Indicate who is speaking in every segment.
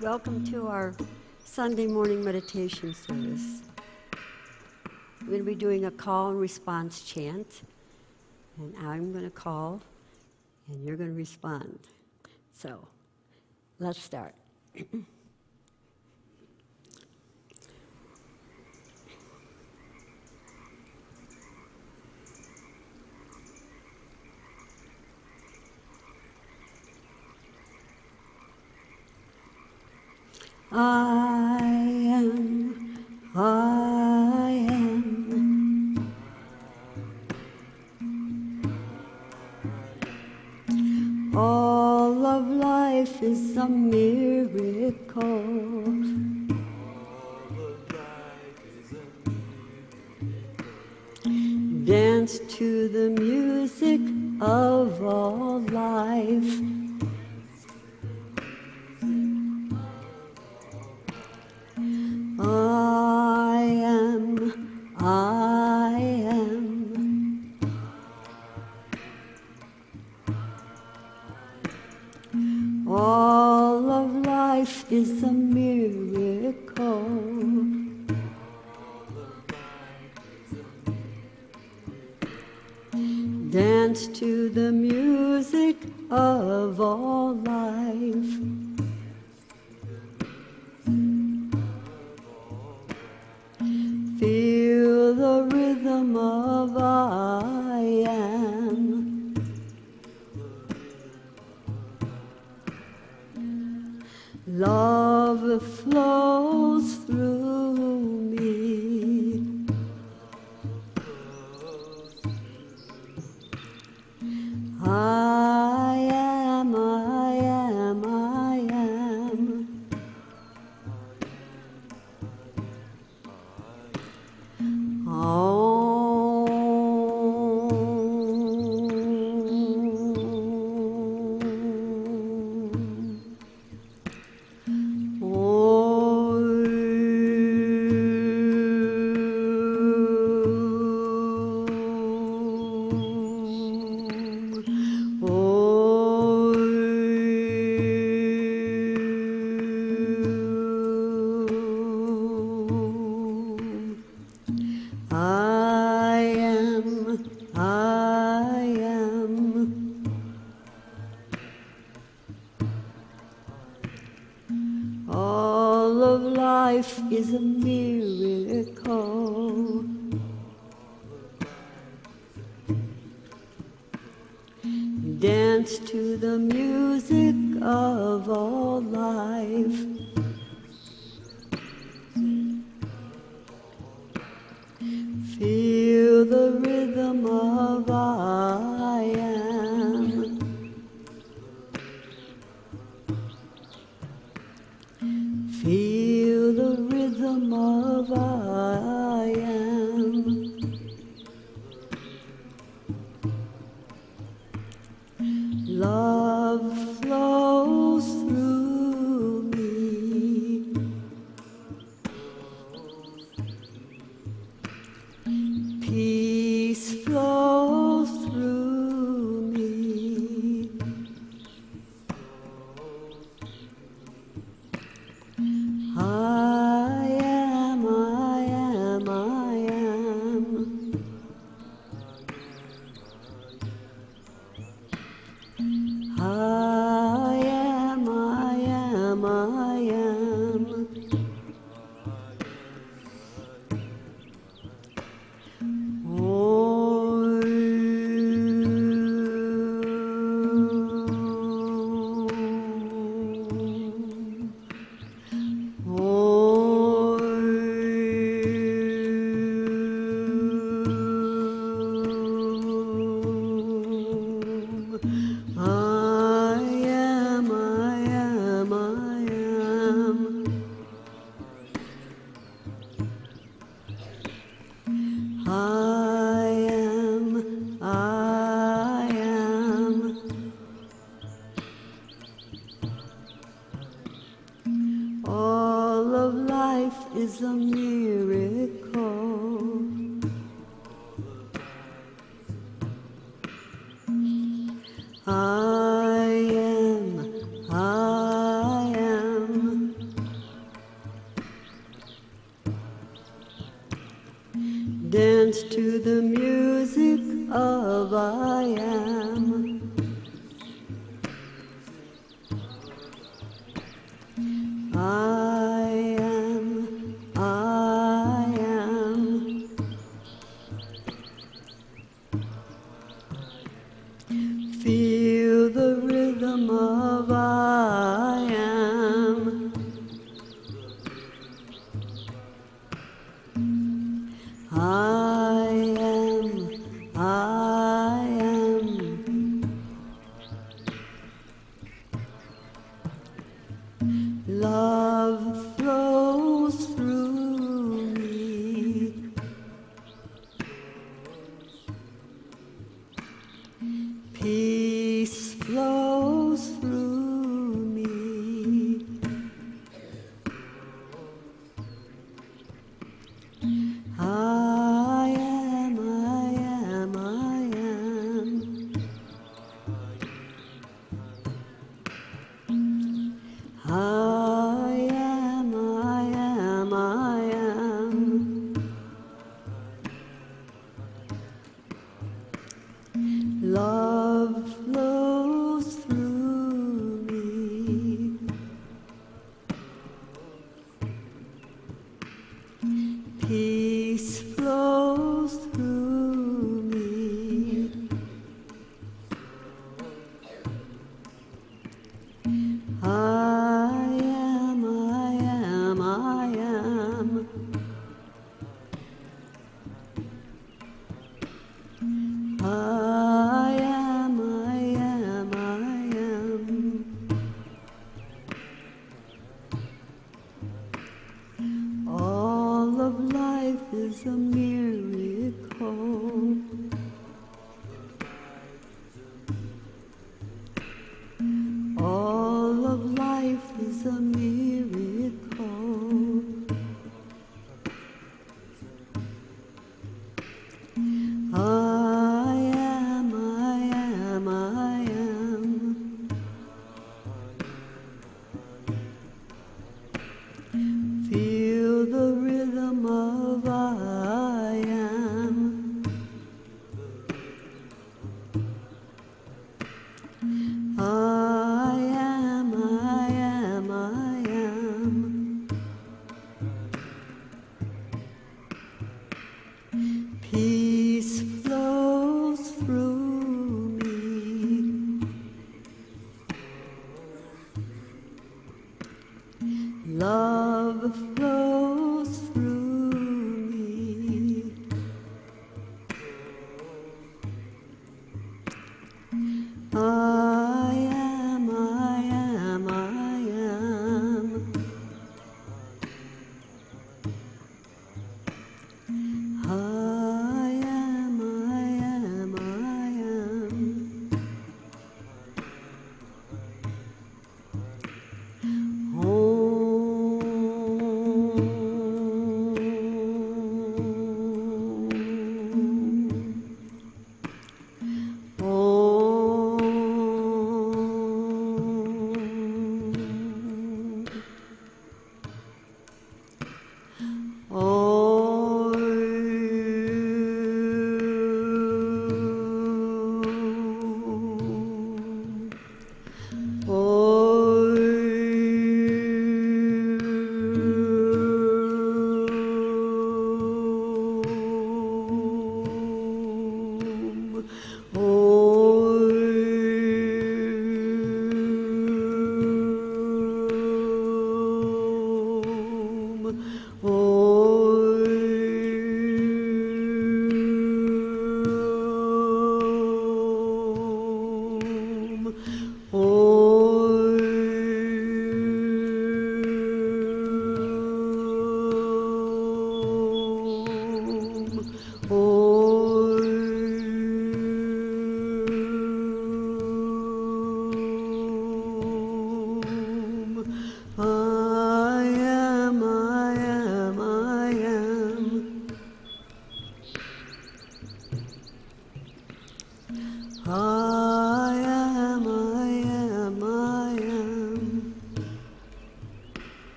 Speaker 1: Welcome to our Sunday morning meditation service. We're going to be doing a call and response chant, and I'm going to call, and you're going to respond. So, let's start. I am. All of life is a miracle. Dance to the music of all life. I am. All of life is a miracle. Dance to the music of all life. Feel the rhythm of I am. Love flows through me. I am, I am, I am. All of life is a miracle. Dance to the music of all life. Feel the rhythm of I am. Feel the rhythm of I am. Love flows through me. Peace flows through me. I am, I am, I am. I am, I am, I am. All of life is a miracle. I am. Love flows through me. Peace flows through me. I am, I am, I am. I am, I am, I am. Love flows through me. Peace flows through me. I am, I am, I am. I am, I am, I am. All of life is a miracle. All of life is a miracle. I am, I am, I am. Feel the rhythm of I am. I am, I am, I am. Peace flows through me. Love flows through me. I am, I am, I am. I am, I am, I am.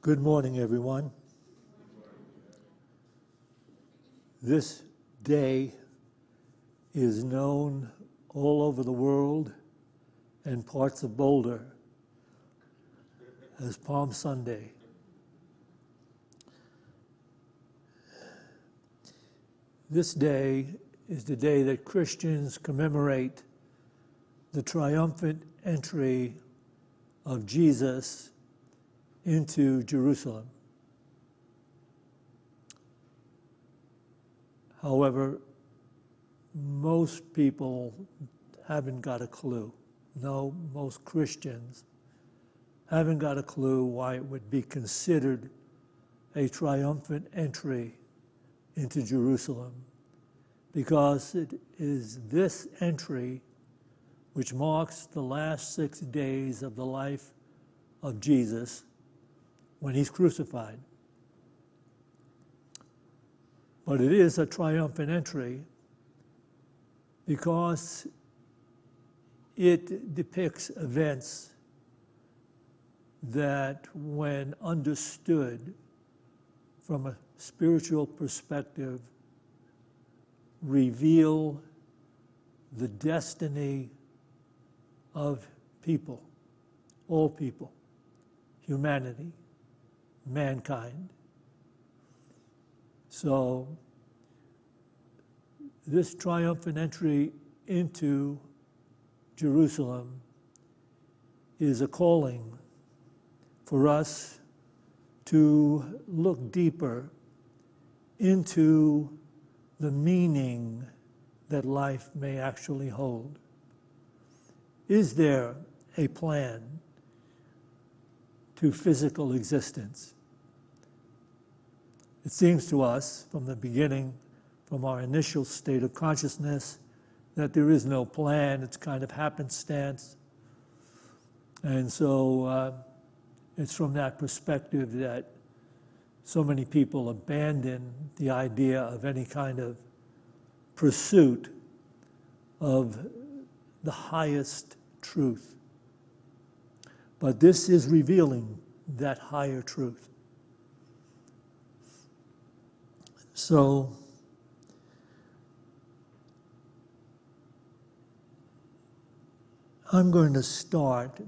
Speaker 2: Good morning, everyone. This day is known all over the world and parts of Boulder as Palm Sunday. This day is the day that Christians commemorate the triumphant entry of Jesus into Jerusalem. However, most people haven't got a clue. No, most Christians haven't got a clue why it would be considered a triumphant entry into Jerusalem, because it is this entry which marks the last 6 days of the life of Jesus when he's crucified. But it is a triumphant entry because it depicts events that, when understood from a spiritual perspective, reveal the destiny of people, all people, humanity, mankind. So this triumphant entry into Jerusalem is a calling for us to look deeper into the meaning that life may actually hold. Is there a plan to physical existence? It seems to us from the beginning, from our initial state of consciousness, that there is no plan. It's kind of happenstance. And so it's from that perspective that so many people abandon the idea of any kind of pursuit of the highest truth. But this is revealing that higher truth. So I'm going to start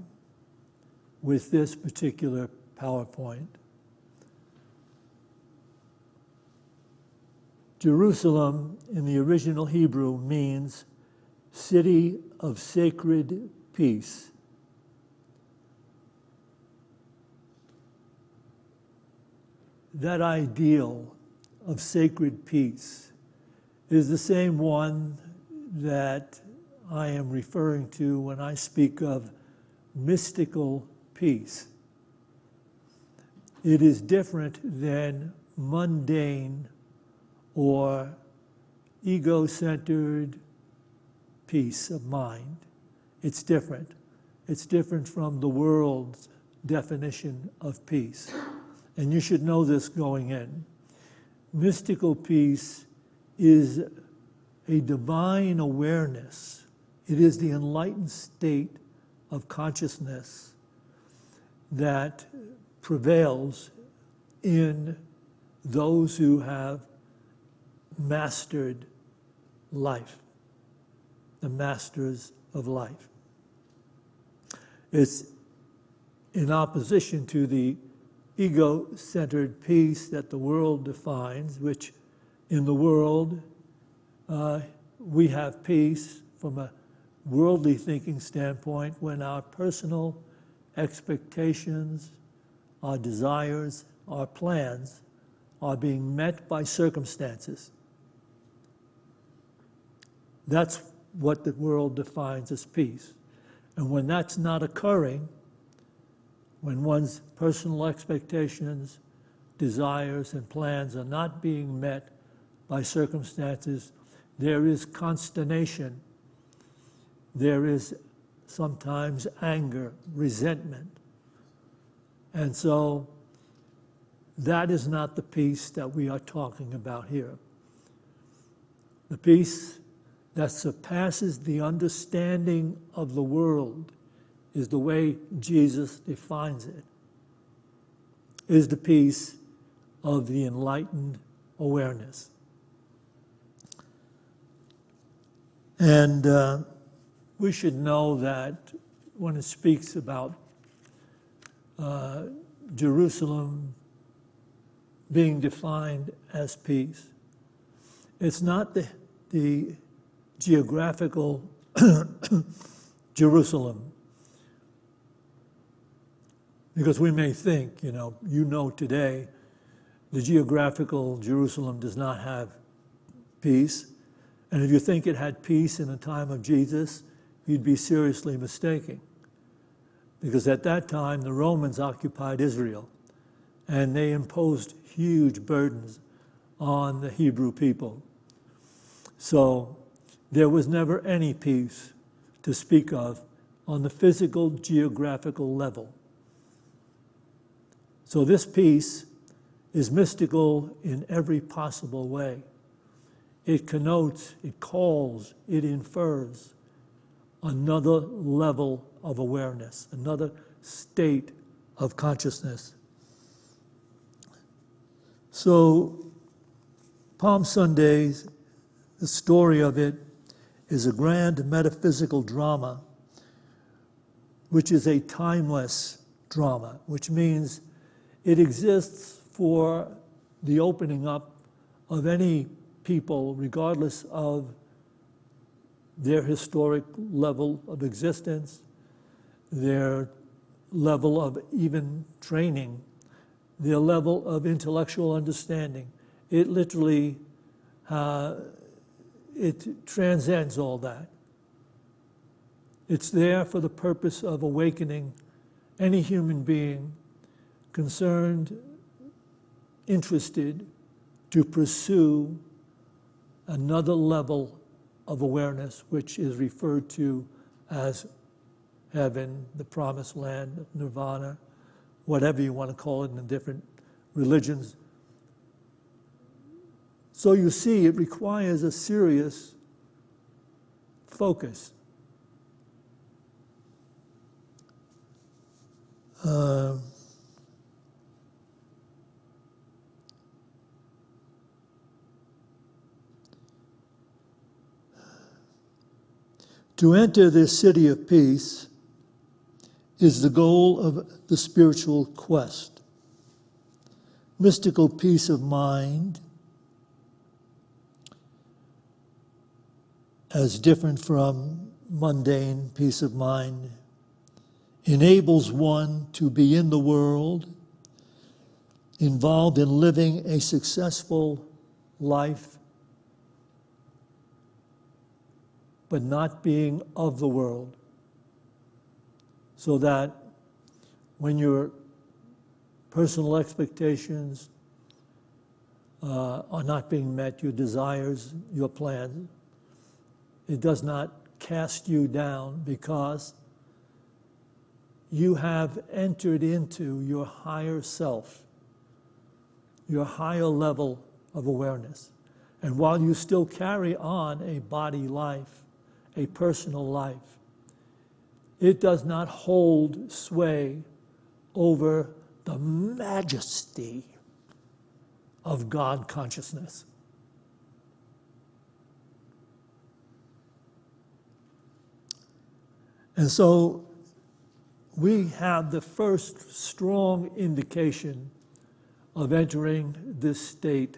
Speaker 2: with this particular PowerPoint. Jerusalem in the original Hebrew means city of sacred peace. That ideal of sacred peace is the same one that I am referring to when I speak of mystical peace. It is different than mundane or ego-centered peace of mind. It's different. It's different from the world's definition of peace. And you should know this going in. Mystical peace is a divine awareness. It is the enlightened state of consciousness that prevails in those who have mastered life, the masters of life. It's in opposition to the ego-centered peace that the world defines, which in the world we have peace from a worldly thinking standpoint when our personal expectations, our desires, our plans are being met by circumstances. That's what the world defines as peace. And when that's not occurring, when one's personal expectations, desires, and plans are not being met by circumstances, there is consternation. There is sometimes anger, resentment. And so that is not the peace that we are talking about here. The peace that surpasses the understanding of the world is the way Jesus defines it, is the peace of the enlightened awareness. And we should know that when it speaks about Jerusalem being defined as peace, it's not the geographical Jerusalem. Because we may think, you know today, the geographical Jerusalem does not have peace. And if you think it had peace in the time of Jesus, you'd be seriously mistaken. Because at that time, the Romans occupied Israel, and they imposed huge burdens on the Hebrew people. So there was never any peace to speak of on the physical, geographical level. So this peace is mystical in every possible way. It connotes, it calls, it infers another level of awareness, another state of consciousness. So Palm Sundays, the story of it is a grand metaphysical drama, which is a timeless drama, which means it exists for the opening up of any people, regardless of their historic level of existence, their level of even training, their level of intellectual understanding. It literally, it transcends all that. It's there for the purpose of awakening any human being concerned, interested to pursue another level of awareness, which is referred to as heaven, the promised land, nirvana, whatever you want to call it in the different religions. So you see, it requires a serious focus. To enter this city of peace is the goal of the spiritual quest. Mystical peace of mind, as different from mundane peace of mind, enables one to be in the world, involved in living a successful life, but not being of the world. So that when your personal expectations are not being met, your desires, your plans, it does not cast you down, because you have entered into your higher self, your higher level of awareness. And while you still carry on a body life, a personal life, it does not hold sway over the majesty of God consciousness. And so we have the first strong indication of entering this state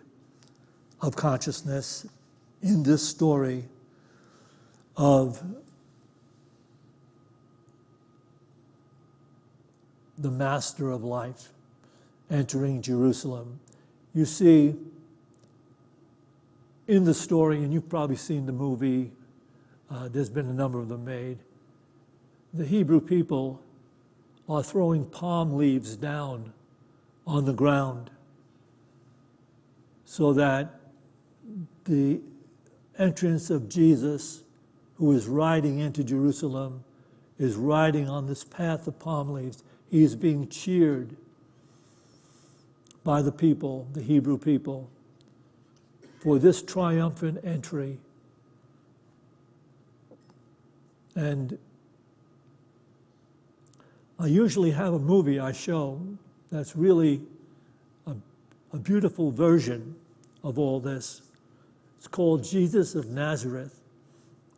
Speaker 2: of consciousness in this story of the master of life entering Jerusalem. You see, in the story, and you've probably seen the movie, there's been a number of them made, the Hebrew people are throwing palm leaves down on the ground so that the entrance of Jesus, who is riding into Jerusalem, is riding on this path of palm leaves. He is being cheered by the people, the Hebrew people, for this triumphant entry. And I usually have a movie I show that's really a beautiful version of all this. It's called Jesus of Nazareth.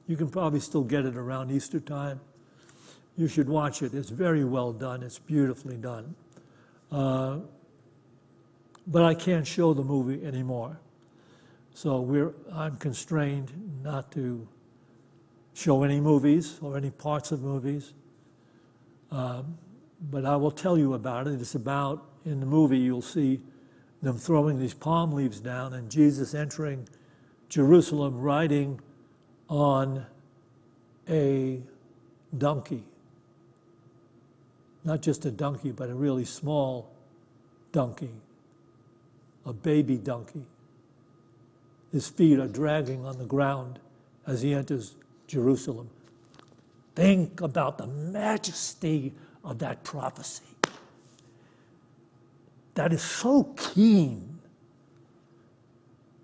Speaker 2: You can probably still get it around Easter time. You should watch it. It's very well done. It's beautifully done. But I can't show the movie anymore. So I'm constrained not to show any movies or any parts of movies. But I will tell you about it. It's about, in the movie, you'll see them throwing these palm leaves down and Jesus entering Jerusalem riding on a donkey. Not just a donkey, but a really small donkey, a baby donkey. His feet are dragging on the ground as he enters Jerusalem. Think about the majesty of that prophecy. That is so keen.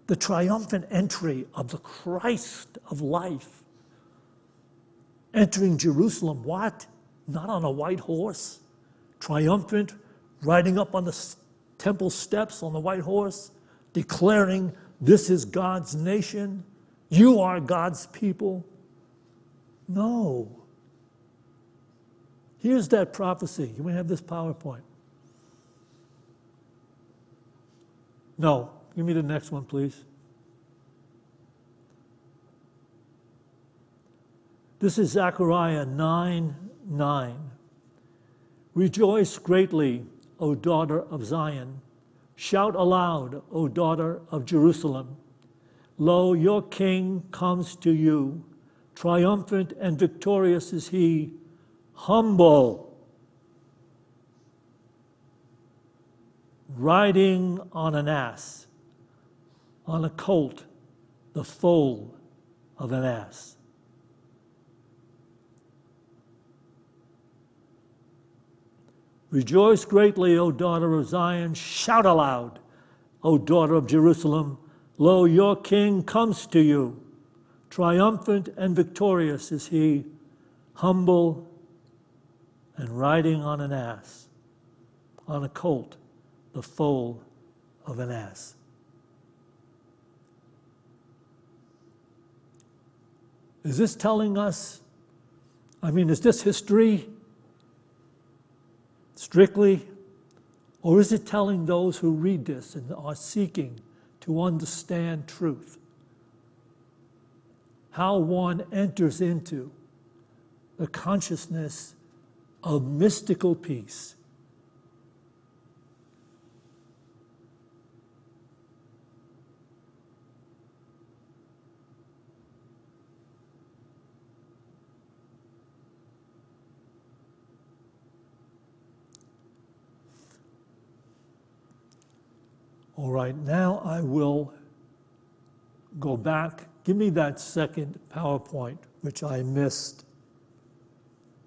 Speaker 2: The triumphant entry of the Christ of life. Entering Jerusalem, what? Not on a white horse. Triumphant, riding up on the temple steps on the white horse, declaring, this is God's nation. You are God's people. No. Here's that prophecy. You may have this PowerPoint. No. Give me the next one, please. This is Zechariah 9:9. Rejoice greatly, O daughter of Zion. Shout aloud, O daughter of Jerusalem. Lo, your king comes to you. Triumphant and victorious is he, humble, riding on an ass, on a colt, the foal of an ass. Rejoice greatly, O daughter of Zion. Shout aloud, O daughter of Jerusalem. Lo, your king comes to you. Triumphant and victorious is he, humble and riding on an ass, on a colt, the foal of an ass. Is this telling us, is this history strictly, or is it telling those who read this and are seeking to understand truth how one enters into the consciousness of mystical peace? All right, now I will go back. Give me that second PowerPoint, which I missed,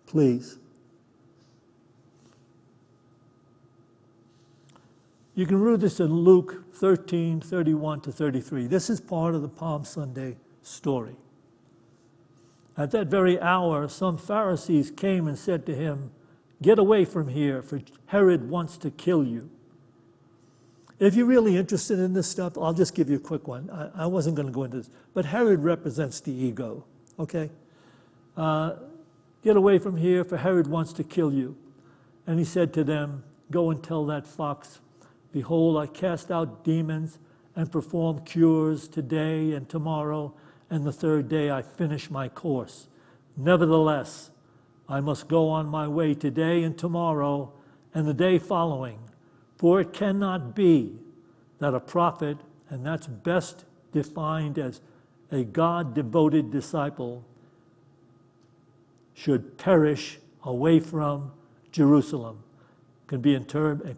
Speaker 2: please. You can read this in Luke 13:31-33. This is part of the Palm Sunday story. At that very hour, some Pharisees came and said to him, "Get away from here, for Herod wants to kill you." If you're really interested in this stuff, I'll just give you a quick one. I wasn't going to go into this, but Herod represents the ego, okay? Get away from here, for Herod wants to kill you. And he said to them, "Go and tell that fox, behold, I cast out demons and perform cures today and tomorrow, and the third day I finish my course. Nevertheless, I must go on my way today and tomorrow and the day following. For it cannot be that a prophet, and that's best defined as a God-devoted disciple, should perish away from Jerusalem. It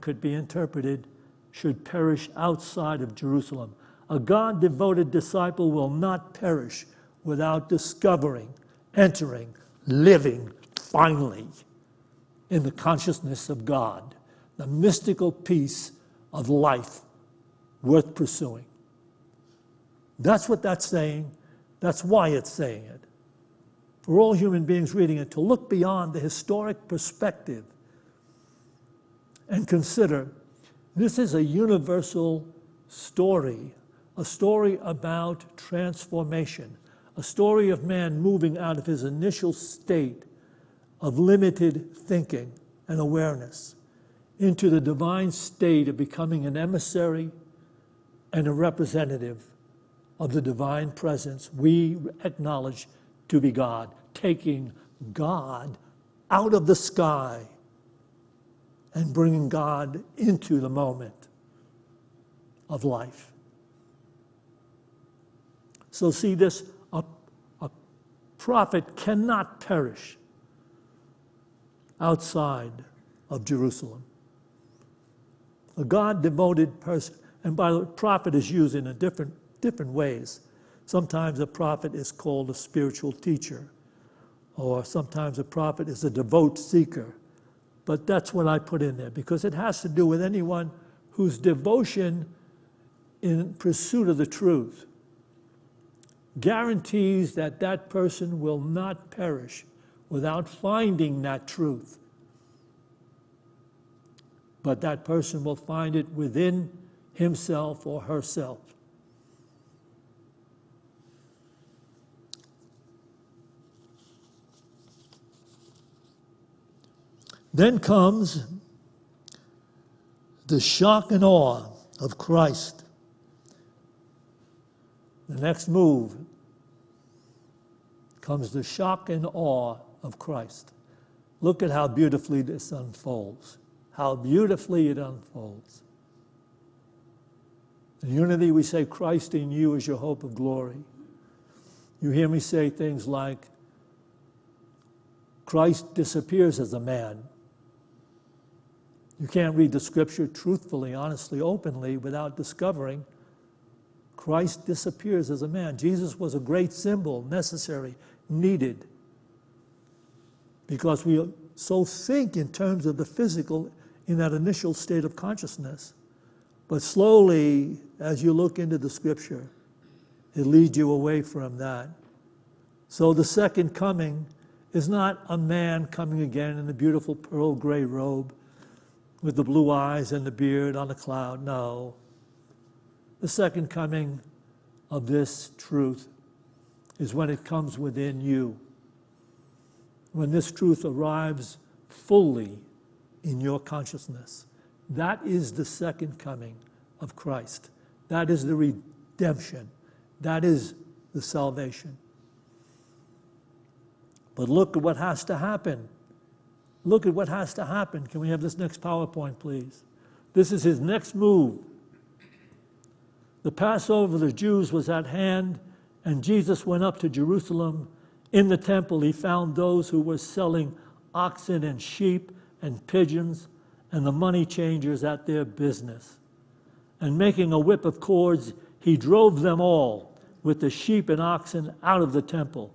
Speaker 2: could be interpreted, should perish outside of Jerusalem. A God-devoted disciple will not perish without discovering, entering, living finally in the consciousness of God. The mystical peace of life worth pursuing. That's what that's saying. That's why it's saying it. For all human beings reading it, to look beyond the historic perspective and consider this is a universal story, a story about transformation, a story of man moving out of his initial state of limited thinking and awareness into the divine state of becoming an emissary and a representative of the divine presence we acknowledge to be God, taking God out of the sky and bringing God into the moment of life. So see this, a prophet cannot perish outside of Jerusalem. A God-devoted person, and by the way, prophet is used in a different ways. Sometimes a prophet is called a spiritual teacher, or sometimes a prophet is a devout seeker. But that's what I put in there, because it has to do with anyone whose devotion in pursuit of the truth guarantees that that person will not perish without finding that truth. But that person will find it within himself or herself. Then comes the shock and awe of Christ. The next move comes the shock and awe of Christ. Look at how beautifully this unfolds. How beautifully it unfolds. In unity, we say, Christ in you is your hope of glory. You hear me say things like, Christ disappears as a man. You can't read the scripture truthfully, honestly, openly, without discovering Christ disappears as a man. Jesus was a great symbol, necessary, needed, because we so think in terms of the physical in that initial state of consciousness. But slowly, as you look into the scripture, it leads you away from that. So the second coming is not a man coming again in a beautiful pearl gray robe with the blue eyes and the beard on a cloud. No. The second coming of this truth is when it comes within you. When this truth arrives fully in your consciousness. That is the second coming of Christ. That is the redemption. That is the salvation. But look at what has to happen. Look at what has to happen. Can we have this next PowerPoint, please? This is his next move. The Passover of the Jews was at hand, and Jesus went up to Jerusalem. In the temple, he found those who were selling oxen and sheep and pigeons, and the money changers at their business. And making a whip of cords, he drove them all with the sheep and oxen out of the temple.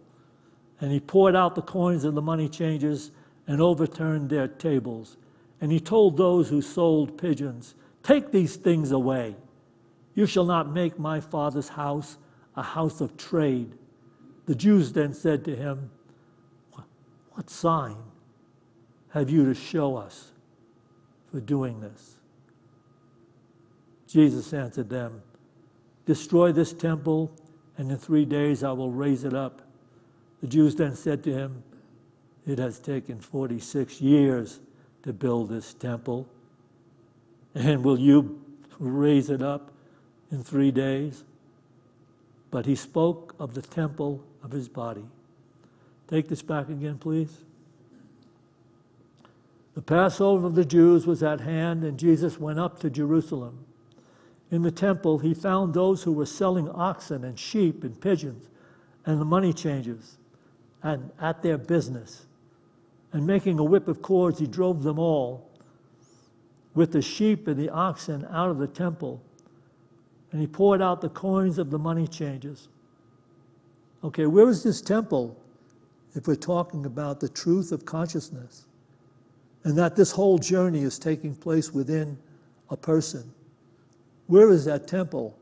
Speaker 2: And he poured out the coins of the money changers and overturned their tables. And he told those who sold pigeons, "Take these things away. You shall not make my Father's house a house of trade." The Jews then said to him, "What sign have you to show us for doing this?" Jesus answered them, "Destroy this temple, and in 3 days I will raise it up." The Jews then said to him, "It has taken 46 years to build this temple, and will you raise it up in 3 days?" But he spoke of the temple of his body. Take this back again, please. The Passover of the Jews was at hand, and Jesus went up to Jerusalem. In the temple, he found those who were selling oxen and sheep and pigeons, and the money changers, and at their business. And making a whip of cords, he drove them all with the sheep and the oxen out of the temple. And he poured out the coins of the money changers. Okay, where is this temple if we're talking about the truth of consciousness? And that this whole journey is taking place within a person. Where is that temple?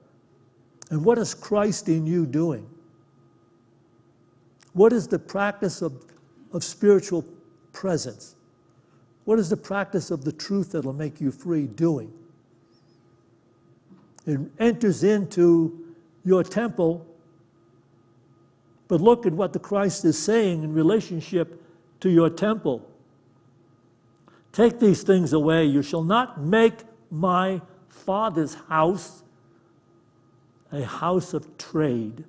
Speaker 2: And what is Christ in you doing? What is the practice of spiritual presence? What is the practice of the truth that will make you free doing? It enters into your temple But look at what the Christ is saying in relationship to your temple. Take these things away. You shall not make my Father's house a house of trade.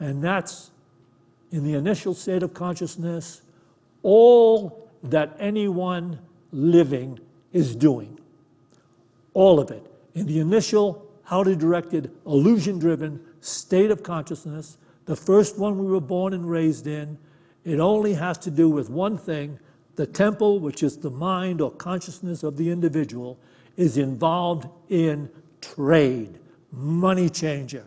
Speaker 2: And that's, in the initial state of consciousness, all that anyone living is doing. All of it. In the initial, outer-directed, illusion-driven state of consciousness, the first one we were born and raised in, it only has to do with one thing. The temple, which is the mind or consciousness of the individual, is involved in trade, money changer.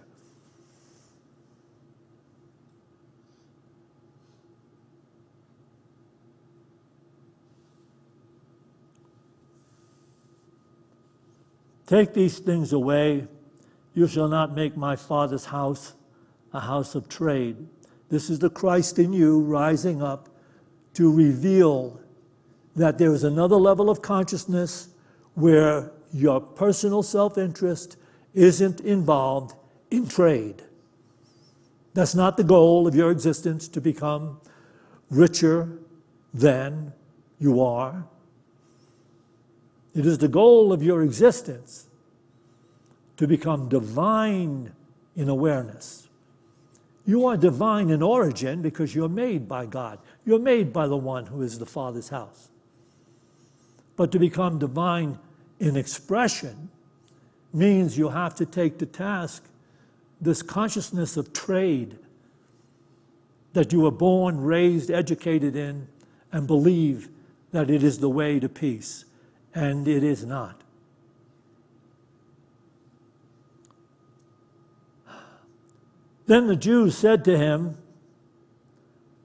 Speaker 2: Take these things away. You shall not make my Father's house a house of trade. This is the Christ in you rising up to reveal that there is another level of consciousness where your personal self-interest isn't involved in trade. That's not the goal of your existence, to become richer than you are. It is the goal of your existence to become divine in awareness. You are divine in origin because you're made by God. You're made by the one who is the Father's house. But to become divine in expression means you have to take to task this consciousness of trade that you were born, raised, educated in, and believe that it is the way to peace. And it is not. Then the Jews said to him,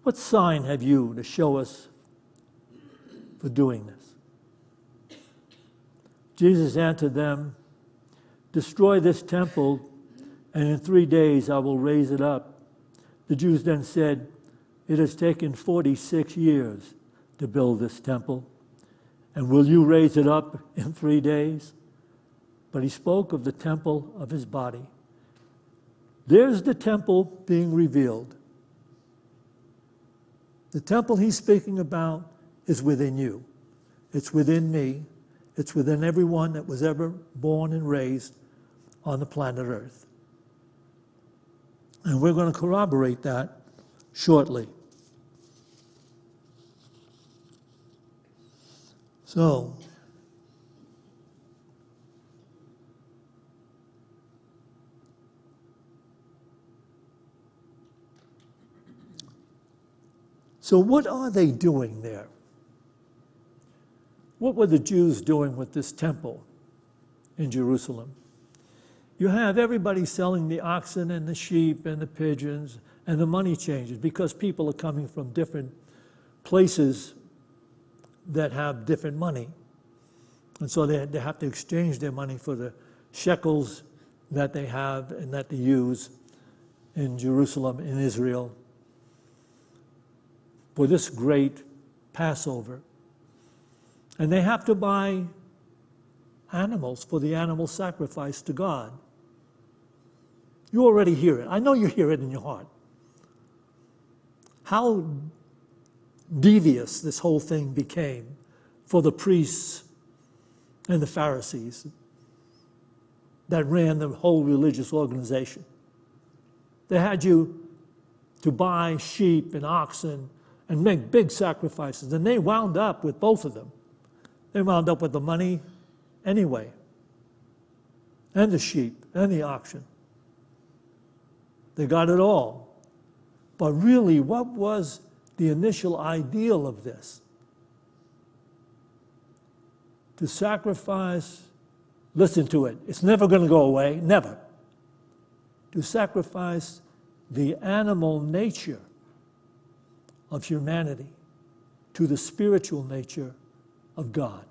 Speaker 2: "What sign have you to show us for doing this?" Jesus answered them, "Destroy this temple, and in 3 days I will raise it up." The Jews then said, "It has taken 46 years to build this temple, and will you raise it up in 3 days?" But he spoke of the temple of his body. There's the temple being revealed. The temple he's speaking about is within you. It's within me. It's within everyone that was ever born and raised on the planet Earth. And we're going to corroborate that shortly. So, what are they doing there? What were the Jews doing with this temple in Jerusalem? You have everybody selling the oxen and the sheep and the pigeons and the money changers because people are coming from different places that have different money. And so they have to exchange their money for the shekels that they have and that they use in Jerusalem, in Israel, for this great Passover. And they have to buy animals for the animal sacrifice to God. You already hear it. I know you hear it in your heart. How devious this whole thing became for the priests and the Pharisees that ran the whole religious organization. They had you to buy sheep and oxen and make big sacrifices, and they wound up with both of them. They wound up with the money anyway, and the sheep and the oxen. They got it all. But really, what was the initial ideal of this? To sacrifice, listen to it, it's never going to go away, never. To sacrifice the animal nature of humanity to the spiritual nature of God.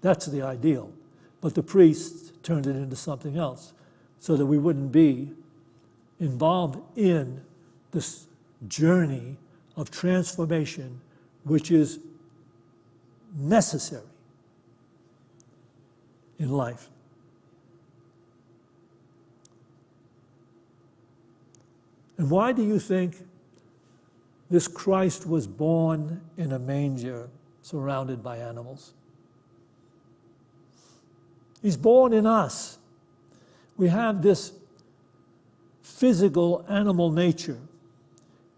Speaker 2: That's the ideal. But the priests turned it into something else so that we wouldn't be involved in this journey of transformation, which is necessary in life. And why do you think this Christ was born in a manger surrounded by animals? He's born in us. We have this physical animal nature,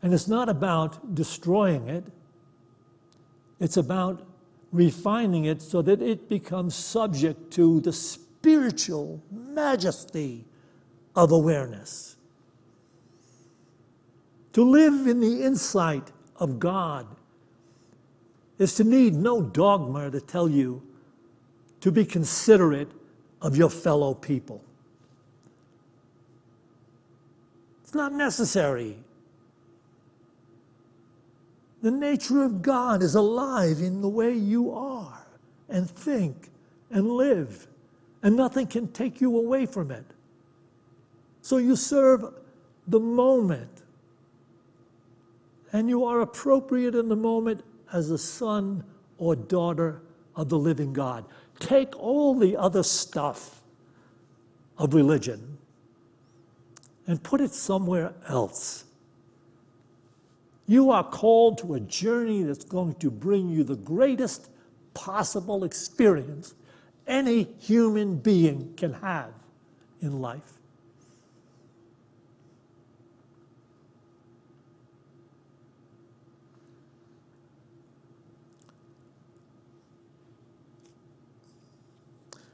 Speaker 2: and it's not about destroying it. It's about refining it so that it becomes subject to the spiritual majesty of awareness. To live in the insight of God is to need no dogma to tell you to be considerate of your fellow people. It's not necessary. The nature of God is alive in the way you are and think and live, and nothing can take you away from it. So you serve the moment, and you are appropriate in the moment as a son or daughter of the living God. Take all the other stuff of religion and put it somewhere else. You are called to a journey that's going to bring you the greatest possible experience any human being can have in life.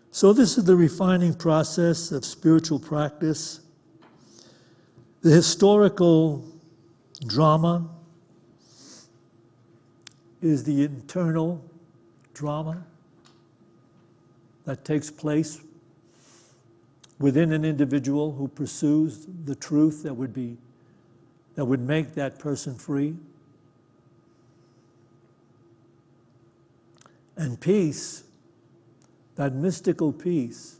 Speaker 2: So this is the refining process of spiritual practice. The historical drama is the internal drama that takes place within an individual who pursues the truth that would make that person free. And peace, that mystical peace.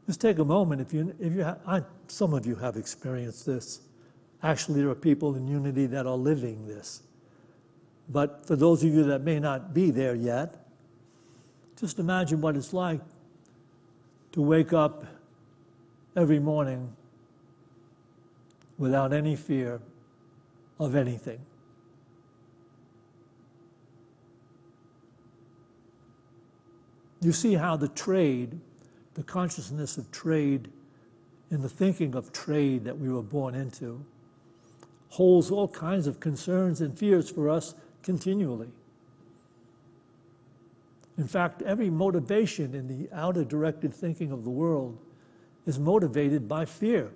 Speaker 2: Just take a moment. Some of you have experienced this. Actually, there are people in Unity that are living this. But for those of you that may not be there yet, just imagine what it's like to wake up every morning without any fear of anything. You see how the consciousness of trade, and the thinking of trade that we were born into, holds all kinds of concerns and fears for us continually. In fact, every motivation in the outer directed thinking of the world is motivated by fear.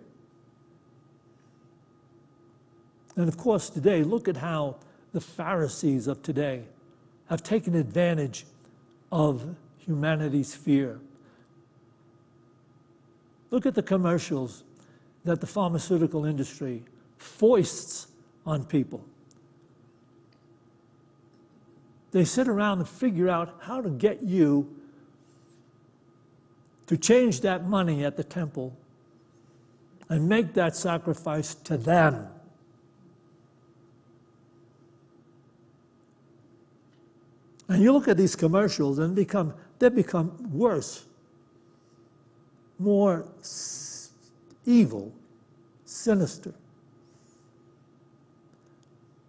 Speaker 2: And of course, today, look at how the Pharisees of today have taken advantage of humanity's fear. Look at the commercials that the pharmaceutical industry foists on people. They sit around and figure out how to get you to change that money at the temple and make that sacrifice to them. And you look at these commercials and they become worse, more evil, sinister.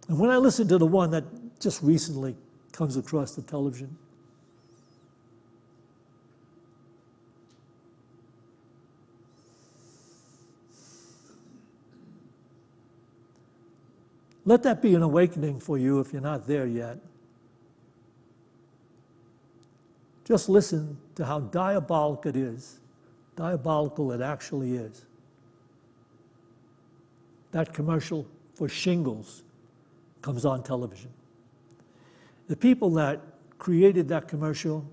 Speaker 2: And when I listen to the one that just recently comes across the television, let that be an awakening for you if you're not there yet. Just listen to how diabolical it actually is. That commercial for shingles comes on television. The people that created that commercial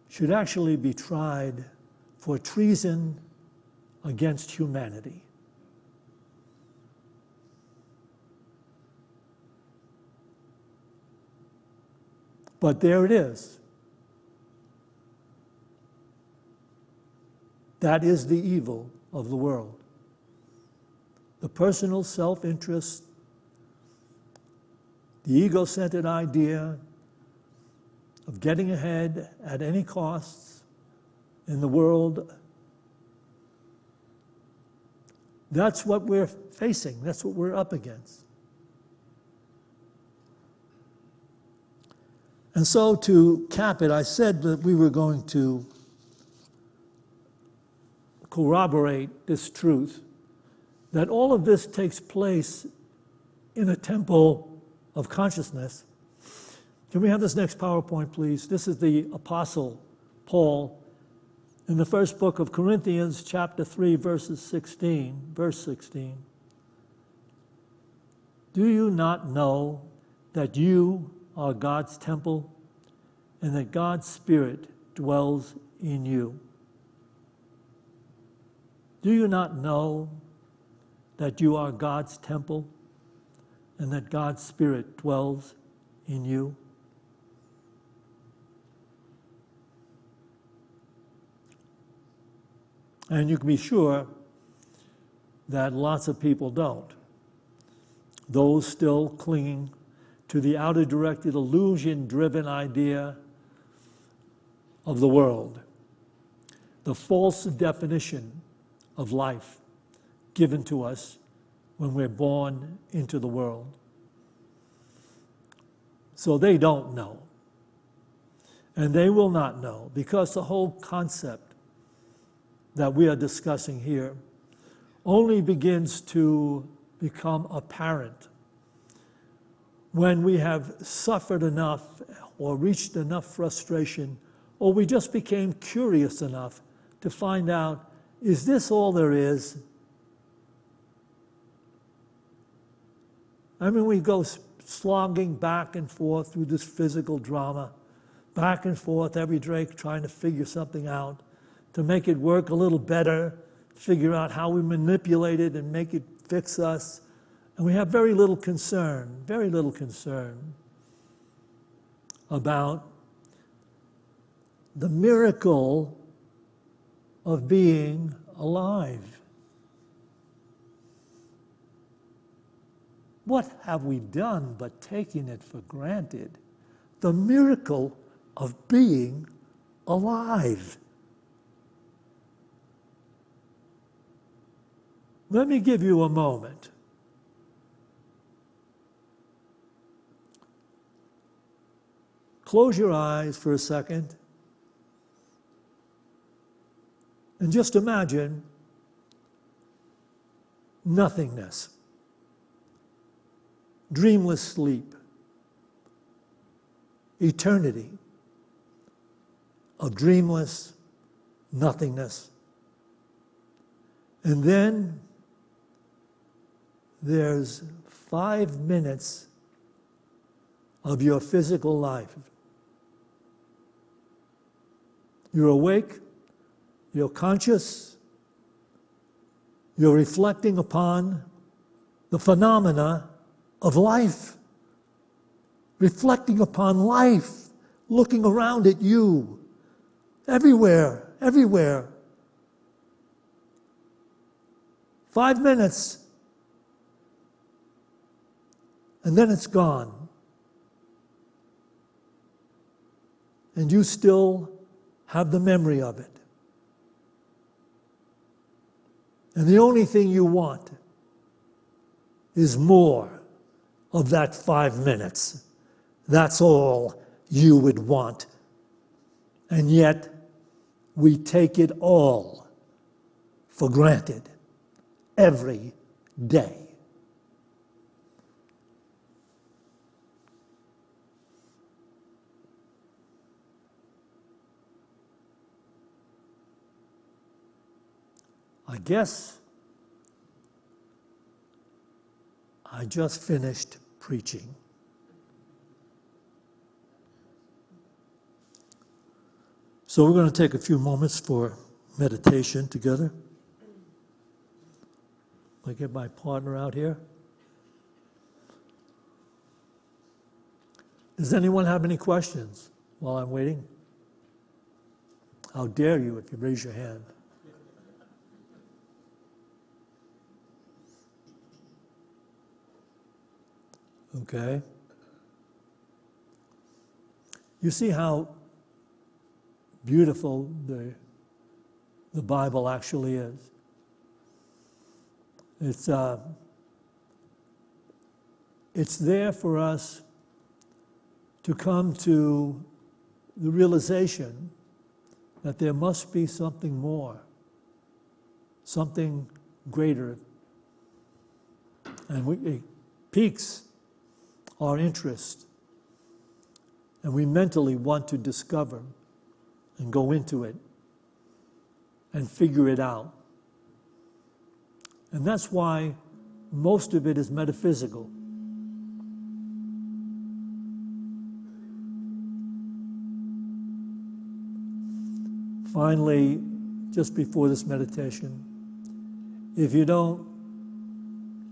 Speaker 2: should actually be tried for treason against humanity. But there it is. That is the evil of the world. The personal self-interest, the ego-centered idea of getting ahead at any costs in the world That's what we're facing. That's what we're up against. And so to cap it, I said that we were going to corroborate this truth, that all of this takes place in a temple of consciousness. Can we have this next PowerPoint, please? This is the Apostle Paul in the first book of Corinthians, chapter 3, verse 16. Do you not know that you are God's temple and that God's Spirit dwells in you? Do you not know that you are God's temple and that God's Spirit dwells in you? And you can be sure that lots of people don't. Those still clinging to the outer-directed, illusion-driven idea of the world, the false definition of life given to us when we're born into the world. So they don't know. And they will not know, because the whole concept that we are discussing here only begins to become apparent when we have suffered enough or reached enough frustration, or we just became curious enough to find out, is this all there is? I mean, we go slogging back and forth through this physical drama, back and forth every day trying to figure something out, to make it work a little better, figure out how we manipulate it and make it fix us. And we have very little concern about the miracle of being alive. What have we done but taken it for granted? The miracle of being alive. Let me give you a moment. Close your eyes for a second and just imagine nothingness, dreamless sleep, eternity of dreamless nothingness. And then there's 5 minutes of your physical life. You're awake, you're conscious, you're reflecting upon the phenomena of life, reflecting upon life, looking around at you, everywhere. 5 minutes, and then it's gone. And you still have the memory of it. And the only thing you want is more of that 5 minutes. That's all you would want. And yet, we take it all for granted every day. I guess I just finished preaching. So we're going to take a few moments for meditation together. I get my partner out here. Does anyone have any questions while I'm waiting? How dare you if you raise your hand. Okay. You see how beautiful the Bible actually is. It's there for us to come to the realization that there must be something more, something greater. And it piques our interest, and we mentally want to discover and go into it and figure it out. And that's why most of it is metaphysical. Finally, just before this meditation, if you don't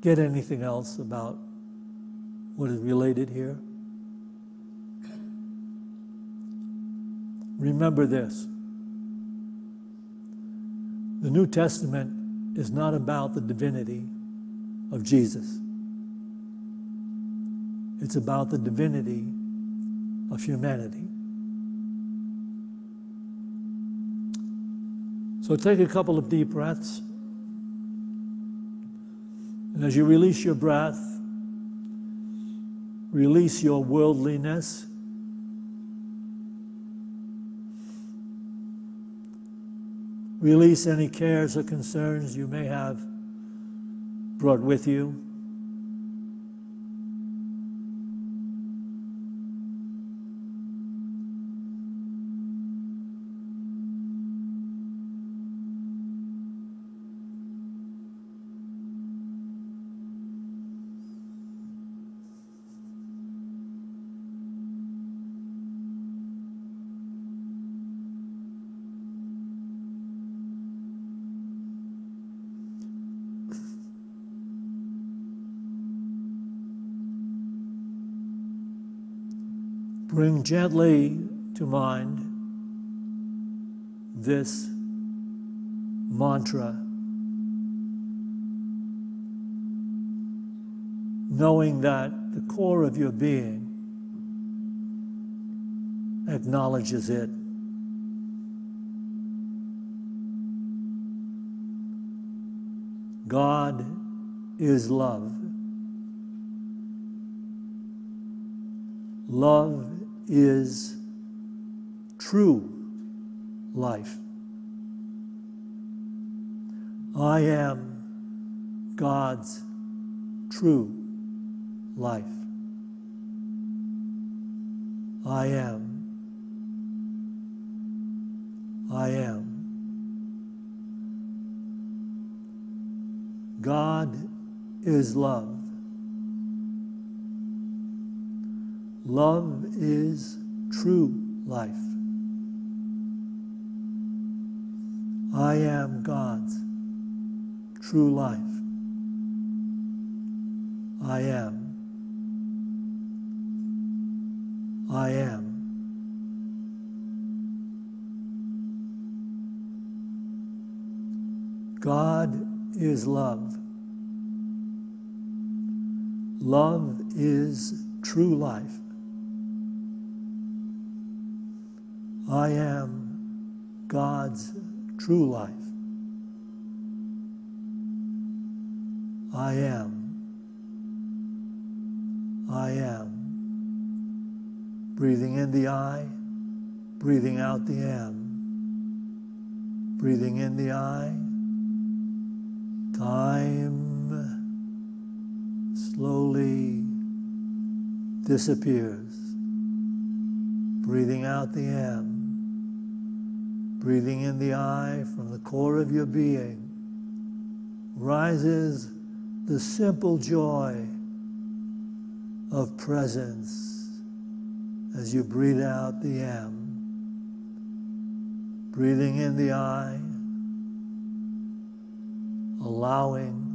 Speaker 2: get anything else about what is related here, remember this. The New Testament is not about the divinity of Jesus. It's about the divinity of humanity. So take a couple of deep breaths. And as you release your breath, release your worldliness. Release any cares or concerns you may have brought with you. Bring gently to mind this mantra, knowing that the core of your being acknowledges it. God is love. Love is true life. I am God's true life. I am. God is love. Love is true life. I am God's true life. I am. God is love. Love is true life. I am God's true life. I am. Breathing in the I, breathing out the am. Breathing in the I, time slowly disappears. Breathing out the am. Breathing in the I from the core of your being rises the simple joy of presence as you breathe out the am. Breathing in the I, allowing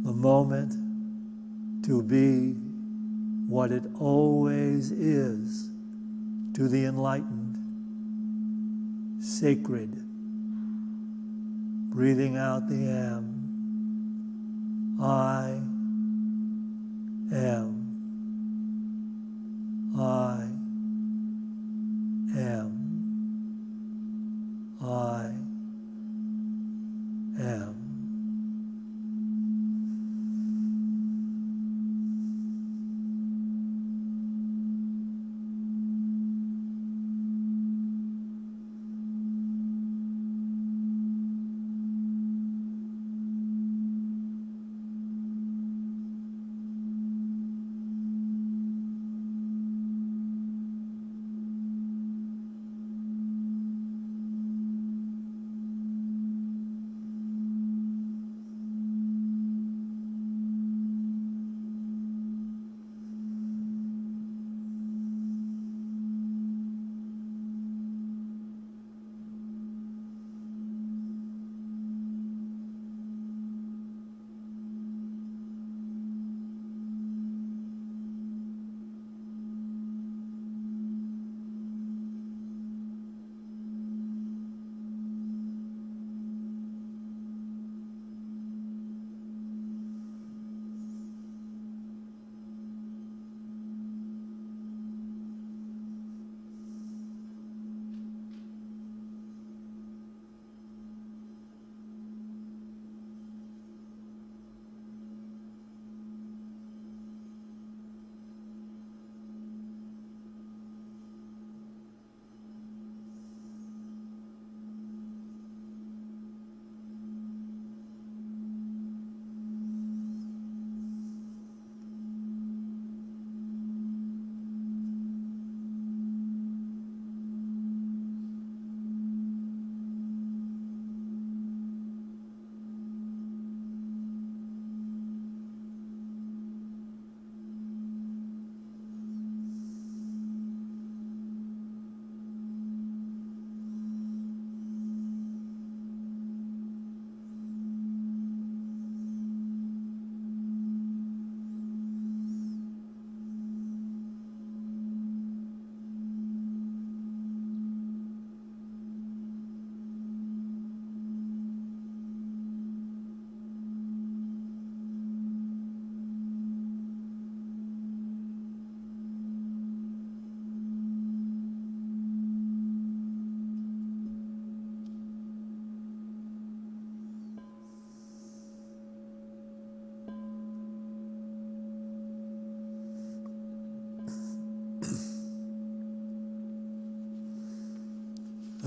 Speaker 2: the moment to be what it always is to the enlightened, sacred. Breathing out the am. I am. I am. I am.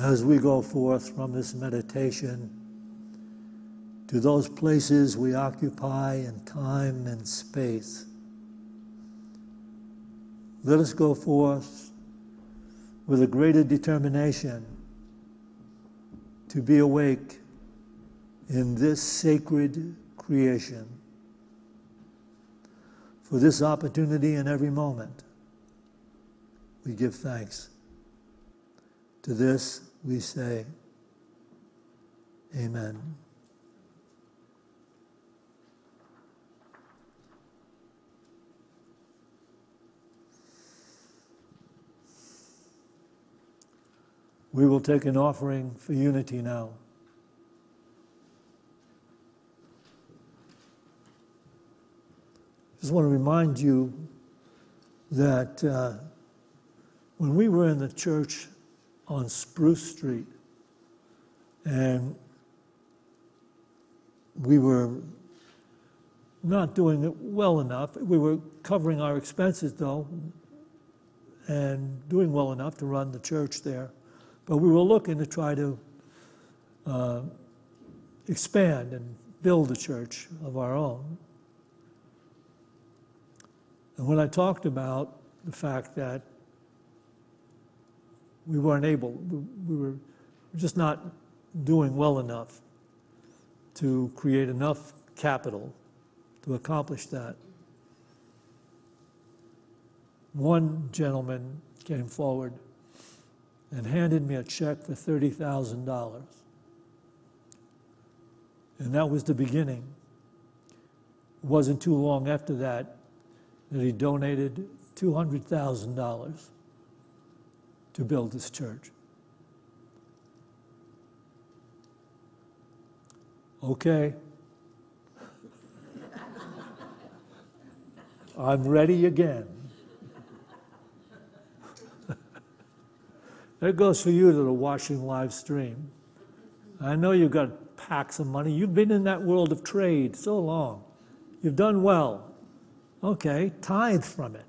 Speaker 2: as we go forth from this meditation to those places we occupy in time and space. Let us go forth with a greater determination to be awake in this sacred creation. For this opportunity in every moment, we give thanks. To this we say, Amen. We will take an offering for unity now. Just want to remind you that when we were in the church on Spruce Street and we were not doing it well enough, we were covering our expenses though and doing well enough to run the church there. But we were looking to try to expand and build a church of our own. And when I talked about the fact that we weren't able, we were just not doing well enough to create enough capital to accomplish that, one gentleman came forward and handed me a check for $30,000. And that was the beginning. It wasn't too long after that he donated $200,000 to build this church. Okay. I'm ready again. That goes for you that are watching live stream. I know you've got packs of money. You've been in that world of trade so long. You've done well. Okay, tithe from it.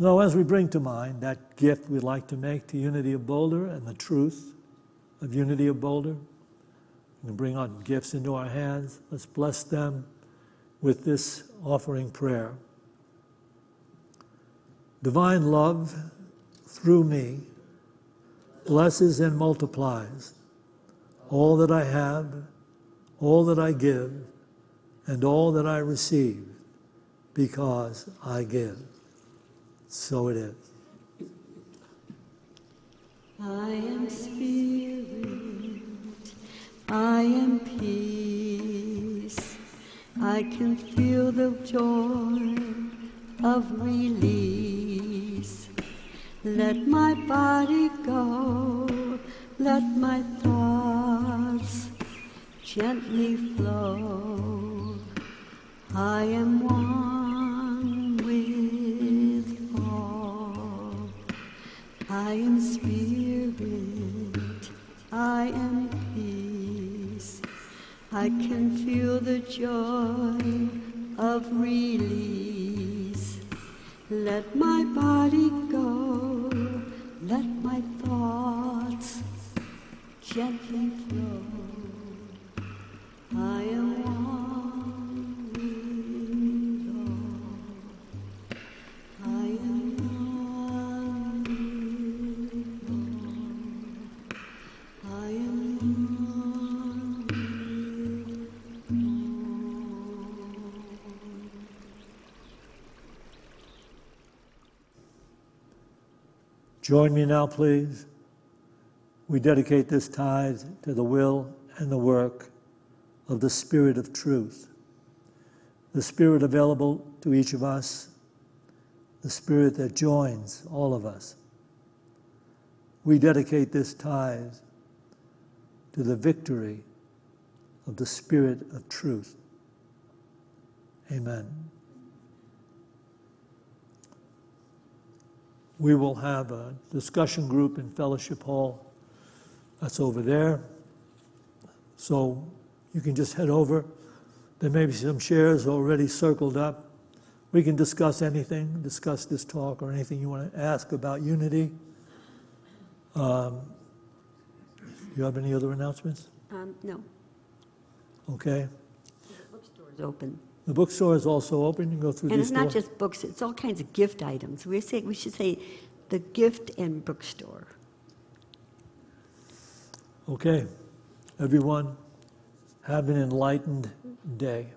Speaker 2: So as we bring to mind that gift we'd like to make to Unity of Boulder and the truth of Unity of Boulder, we can bring our gifts into our hands. Let's bless them with this offering prayer. Divine love, through me, blesses and multiplies all that I have, all that I give, and all that I receive, because I give. So it is.
Speaker 1: I am spirit, I am peace, I can feel the joy of release. Let my body go, let my thoughts gently flow. I am one with all. I am spirit, I am peace. I can feel the joy of release. Let my body go, let my thoughts gently flow. I am one with all. I am one with all. I am one with all.
Speaker 2: Join me now, please. We dedicate this tithe to the will and the work of the Spirit of truth, the Spirit available to each of us, the Spirit that joins all of us. We dedicate this tithe to the victory of the Spirit of truth. Amen. We will have a discussion group in Fellowship Hall. That's over there. So you can just head over. There may be some chairs already circled up. We can discuss anything, discuss this talk or anything you want to ask about unity. You have any other announcements?
Speaker 1: No,
Speaker 2: Okay.
Speaker 1: the bookstore is open.
Speaker 2: The bookstore is also open. You can go through
Speaker 1: And
Speaker 2: these
Speaker 1: it's not
Speaker 2: doors.
Speaker 1: just books, it's all kinds of gift items. We should say the gift and bookstore.
Speaker 2: Okay. Everyone, have an enlightened day.